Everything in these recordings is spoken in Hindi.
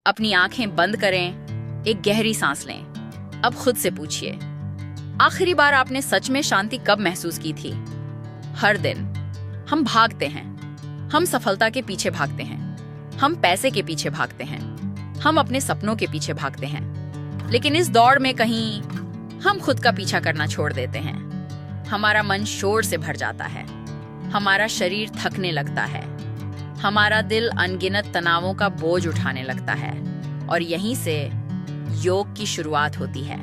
अपनी आंखें बंद करें, एक गहरी सांस लें। अब खुद से पूछिए, आखिरी बार आपने सच में शांति कब महसूस की थी? हर दिन हम भागते हैं, हम सफलता के पीछे भागते हैं, हम पैसे के पीछे भागते हैं, हम अपने सपनों के पीछे भागते हैं। लेकिन इस दौड़ में कहीं हम खुद का पीछा करना छोड़ देते हैं। हमारा मन शोर से भर जाता है, हमारा शरीर थकने लगता है, हमारा दिल अनगिनत तनावों का बोझ उठाने लगता है। और यहीं से योग की शुरुआत होती है।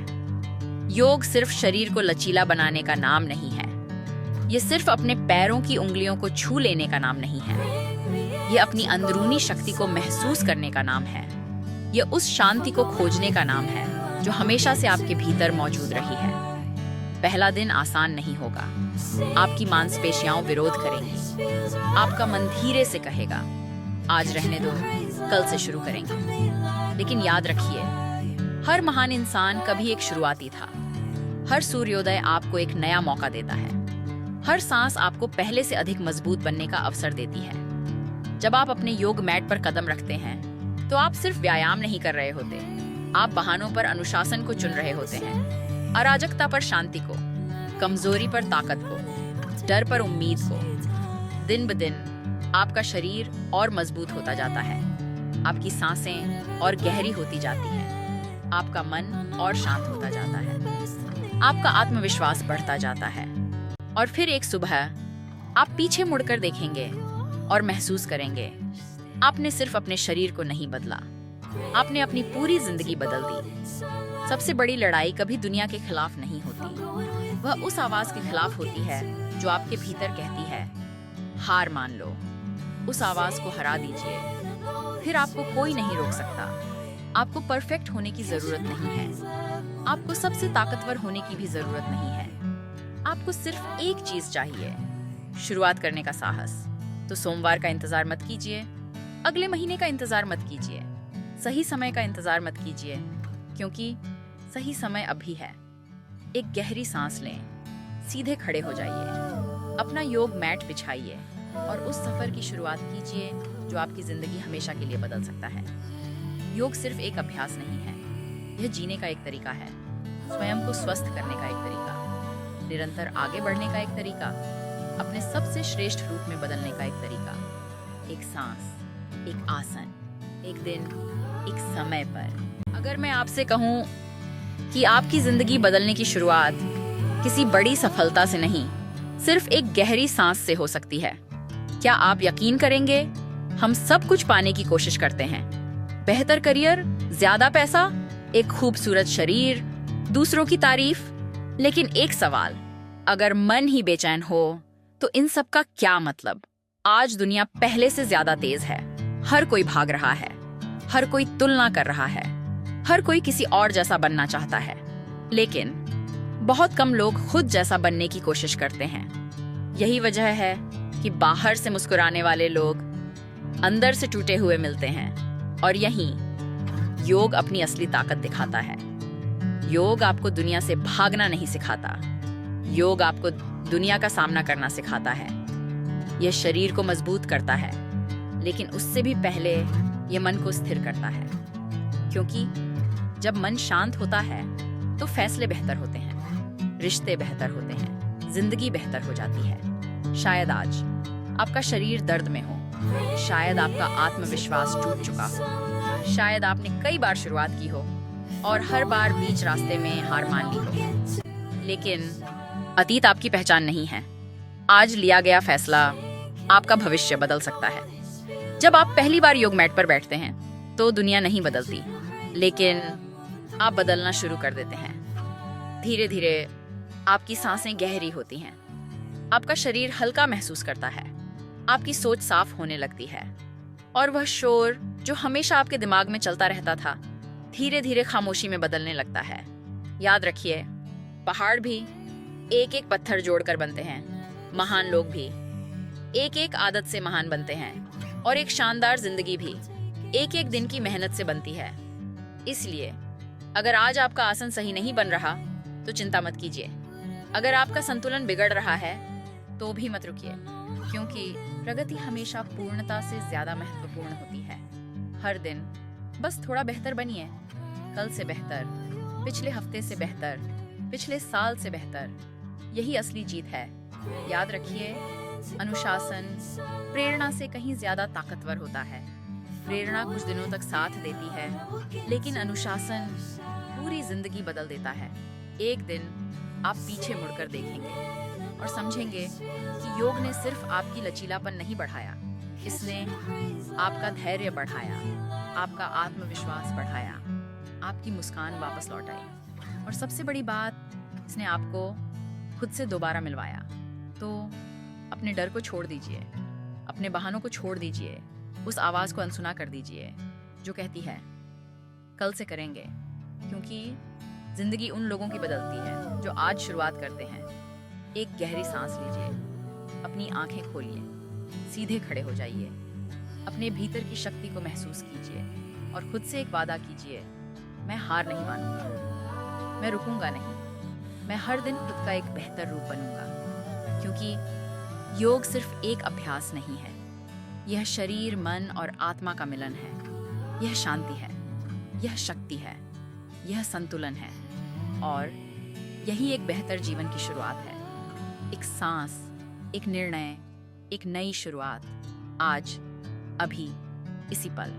योग सिर्फ शरीर को लचीला बनाने का नाम नहीं है। ये सिर्फ अपने पैरों की उंगलियों को छू लेने का नाम नहीं है। ये अपनी अंदरूनी शक्ति को महसूस करने का नाम है। ये उस शांति को खोजने का नाम है जो हमेशा से आपके भीतर मौजूद रही है। पहला दिन आसान नहीं होगा। आपकी मांसपेशियां विरोध करेंगी, आपका मन धीरे से कहेगा, आज रहने दो, कल से शुरू करेंगे। लेकिन याद रखिए, हर महान इंसान कभी एक शुरुआती था। हर सूर्योदय आपको एक नया मौका देता है। हर सांस आपको पहले से अधिक मजबूत बनने का अवसर देती है। जब आप अपने योग मैट पर कदम रखते हैं तो आप सिर्फ व्यायाम नहीं कर रहे होते, आप बहानों पर अनुशासन को चुन रहे होते हैं। अराजकता पर शांति को, कमजोरी पर ताकत को, डर पर उम्मीद को। दिन ब दिन आपका शरीर और मजबूत होता जाता है, आपकी सांसें और गहरी होती जाती हैं, आपका मन और शांत होता जाता है, आपका आत्मविश्वास बढ़ता जाता है। और फिर एक सुबह आप पीछे मुड़कर देखेंगे और महसूस करेंगे, आपने सिर्फ अपने शरीर को नहीं बदला, आपने अपनी पूरी जिंदगी बदल दी। सबसे बड़ी लड़ाई कभी दुनिया के खिलाफ नहीं होती, वह उस आवाज के खिलाफ होती है जो आपके भीतर कहती है, हार मान लो। उस आवाज को हरा दीजिए, फिर आपको कोई नहीं रोक सकता। आपको परफेक्ट होने की जरूरत नहीं है, आपको सबसे ताकतवर होने की भी जरूरत नहीं है। आपको सिर्फ एक चीज चाहिए, शुरुआत करने का साहस। तो सोमवार का इंतजार मत कीजिए, अगले महीने का इंतजार मत कीजिए, सही समय का इंतजार मत कीजिए, क्योंकि सही समय अभी है। एक गहरी सांस लें, सीधे खड़े हो जाइए, अपना योग मैट बिछाइए और उस सफर की शुरुआत कीजिए जो आपकी जिंदगी हमेशा के लिए बदल सकता है। योग सिर्फ एक अभ्यास नहीं है, यह जीने का एक तरीका है, स्वयं को स्वस्थ करने का एक तरीका, निरंतर आगे बढ़ने का एक तरीका, अपने सबसे श्रेष्ठ रूप में बदलने का एक तरीका। एक सांस, एक आसन, एक दिन, एक समय पर। अगर मैं आपसे कहूं कि आपकी जिंदगी बदलने की शुरुआत किसी बड़ी सफलता से नहीं, सिर्फ एक गहरी सांस से हो सकती है, क्या आप यकीन करेंगे? हम सब कुछ पाने की कोशिश करते हैं, बेहतर करियर, ज्यादा पैसा, एक खूबसूरत शरीर, दूसरों की तारीफ। लेकिन एक सवाल, अगर मन ही बेचैन हो तो इन सब का क्या मतलब? आज दुनिया पहले से ज्यादा तेज है, हर कोई भाग रहा है, हर कोई तुलना कर रहा है, हर कोई किसी और जैसा बनना चाहता है। लेकिन बहुत कम लोग खुद जैसा बनने की कोशिश करते हैं। यही वजह है कि बाहर से मुस्कुराने वाले लोग अंदर से टूटे हुए मिलते हैं। और यहीं योग अपनी असली ताकत दिखाता है। योग आपको दुनिया से भागना नहीं सिखाता, योग आपको दुनिया का सामना करना सिखाता है। यह शरीर को मजबूत करता है, लेकिन उससे भी पहले यह मन को स्थिर करता है, क्योंकि जब मन शांत होता है तो फैसले बेहतर होते हैं, रिश्ते बेहतर होते हैं, जिंदगी बेहतर हो जाती है। शायद आज आपका शरीर दर्द में हो, शायद आपका आत्मविश्वास टूट चुका हो, शायद आपने कई बार शुरुआत की हो और हर बार बीच रास्ते में हार मान ली हो। लेकिन अतीत आपकी पहचान नहीं है। आज लिया गया फैसला आपका भविष्य बदल सकता है। जब आप पहली बार योग मैट पर बैठते हैं तो दुनिया नहीं बदलती, लेकिन आप बदलना शुरू कर देते हैं। धीरे धीरे आपकी सांसें गहरी होती हैं, आपका शरीर हल्का महसूस करता है, आपकी सोच साफ होने लगती है, और वह शोर जो हमेशा आपके दिमाग में चलता रहता था धीरे धीरे खामोशी में बदलने लगता है। याद रखिए, पहाड़ भी एक एक पत्थर जोड़कर बनते हैं, महान लोग भी एक एक आदत से महान बनते हैं, और एक शानदार जिंदगी भी एक एक दिन की मेहनत से बनती है। इसलिए अगर आज आपका आसन सही नहीं बन रहा तो चिंता मत कीजिए। अगर आपका संतुलन बिगड़ रहा है तो भी मत रुकिए, क्योंकि प्रगति हमेशा पूर्णता से ज्यादा महत्वपूर्ण होती है। हर दिन बस थोड़ा बेहतर बनिए, कल से बेहतर, पिछले हफ्ते से बेहतर, पिछले साल से बेहतर। यही असली जीत है। याद रखिए, अनुशासन प्रेरणा से कहीं ज्यादा ताकतवर होता है। प्रेरणा कुछ दिनों तक साथ देती है, लेकिन अनुशासन पूरी जिंदगी बदल देता है। एक दिन आप पीछे मुड़कर देखेंगे और समझेंगे कि योग ने सिर्फ आपकी लचीलापन नहीं बढ़ाया, इसने आपका धैर्य बढ़ाया, आपका आत्मविश्वास बढ़ाया, आपकी मुस्कान वापस लौटाई और सबसे बड़ी बात, इसने आपको खुद से दोबारा मिलवाया। तो अपने डर को छोड़ दीजिए, अपने बहानों को छोड़ दीजिए, उस आवाज को अनसुना कर दीजिए जो कहती है कल से करेंगे। क्योंकि जिंदगी उन लोगों की बदलती है जो आज शुरुआत करते हैं। एक गहरी सांस लीजिए, अपनी आंखें खोलिए, सीधे खड़े हो जाइए, अपने भीतर की शक्ति को महसूस कीजिए और खुद से एक वादा कीजिए, मैं हार नहीं मानूंगा, मैं रुकूंगा नहीं, मैं हर दिन खुद का एक बेहतर रूप बनूंगा। क्योंकि योग सिर्फ एक अभ्यास नहीं है, यह शरीर, मन और आत्मा का मिलन है। यह शांति है, यह शक्ति है, यह संतुलन है और यही एक बेहतर जीवन की शुरुआत है। एक सांस, एक निर्णय, एक नई शुरुआत, आज, अभी, इसी पल।